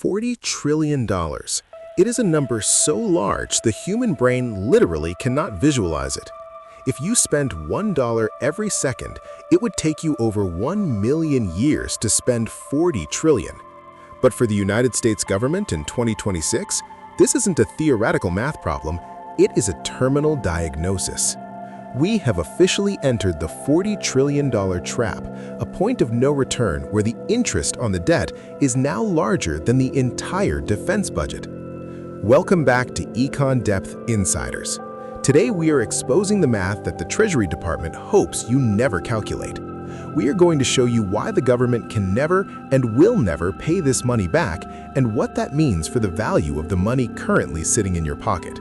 $40 trillion. It is a number so large the human brain literally cannot visualize it. If you spent $1 every second, it would take you over 1 million years to spend 40 trillion. But for the United States government in 2026, this isn't a theoretical math problem, it is a terminal diagnosis. We have officially entered the $40 trillion trap, a point of no return where the interest on the debt is now larger than the entire defense budget. Welcome back to EconDepth Insiders. Today we are exposing the math that the Treasury Department hopes you never calculate. We are going to show you why the government can never and will never pay this money back and what that means for the value of the money currently sitting in your pocket.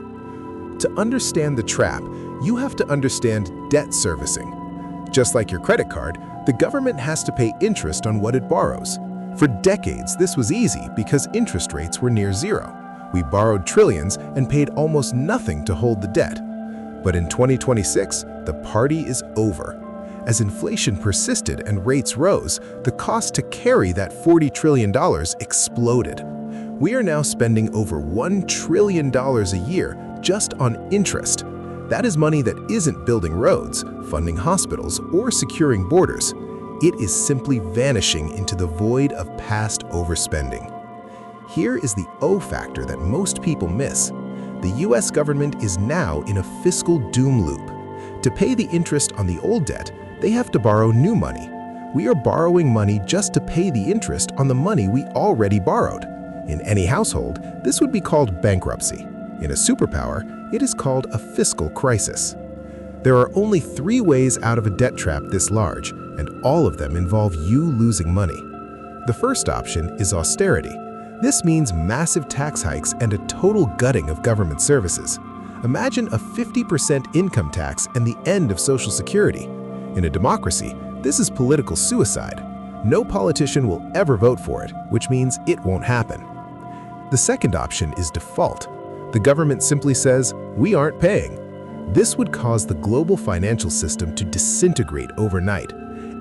To understand the trap, you have to understand debt servicing. Just like your credit card, the government has to pay interest on what it borrows. For decades, this was easy because interest rates were near zero. We borrowed trillions and paid almost nothing to hold the debt. But in 2026, the party is over. As inflation persisted and rates rose, the cost to carry that $40 trillion exploded. We are now spending over $1 trillion a year just on interest. That is money that isn't building roads, funding hospitals, or securing borders. It is simply vanishing into the void of past overspending. Here is the O factor that most people miss. The US government is now in a fiscal doom loop. To pay the interest on the old debt, they have to borrow new money. We are borrowing money just to pay the interest on the money we already borrowed. In any household, this would be called bankruptcy. In a superpower, it is called a fiscal crisis. There are only 3 ways out of a debt trap this large, and all of them involve you losing money. The first option is austerity. This means massive tax hikes and a total gutting of government services. Imagine a 50% income tax and the end of Social Security. In a democracy, this is political suicide. No politician will ever vote for it, which means it won't happen. The second option is default. The government simply says, "We aren't paying." This would cause the global financial system to disintegrate overnight.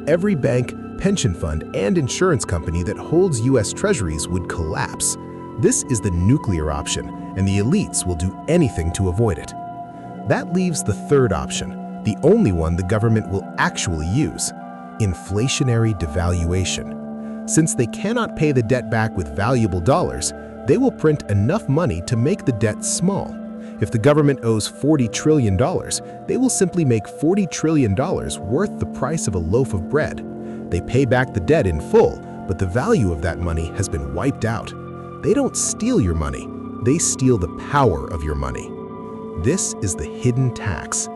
Every bank, pension fund, and insurance company that holds US treasuries would collapse. This is the nuclear option, and the elites will do anything to avoid it. That leaves the third option, the only one the government will actually use: inflationary devaluation. Since they cannot pay the debt back with valuable dollars, they will print enough money to make the debt small. If the government owes $40 trillion, they will simply make $40 trillion worth the price of a loaf of bread. They pay back the debt in full, but the value of that money has been wiped out. They don't steal your money, they steal the power of your money. This is the hidden tax.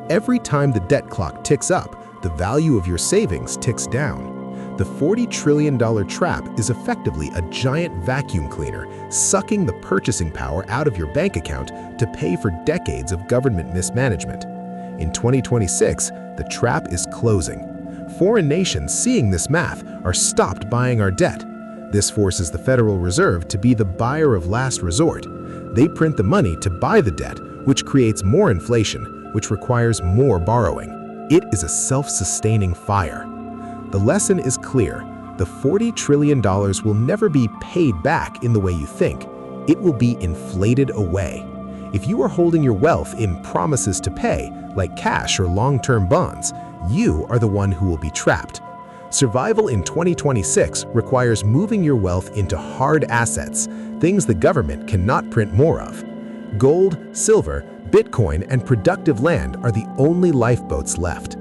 Every time the debt clock ticks up, the value of your savings ticks down. The $40 trillion trap is effectively a giant vacuum cleaner, sucking the purchasing power out of your bank account to pay for decades of government mismanagement. In 2026, the trap is closing. Foreign nations seeing this math are stopped buying our debt. This forces the Federal Reserve to be the buyer of last resort. They print the money to buy the debt, which creates more inflation, which requires more borrowing. It is a self-sustaining fire. The lesson is clear. The $40 trillion will never be paid back in the way you think. It will be inflated away. If you are holding your wealth in promises to pay, like cash or long-term bonds, you are the one who will be trapped. Survival in 2026 requires moving your wealth into hard assets, things the government cannot print more of. Gold, silver, Bitcoin, and productive land are the only lifeboats left.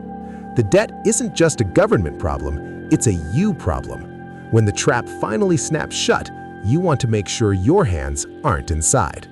The debt isn't just a government problem, it's a you problem. When the trap finally snaps shut, you want to make sure your hands aren't inside.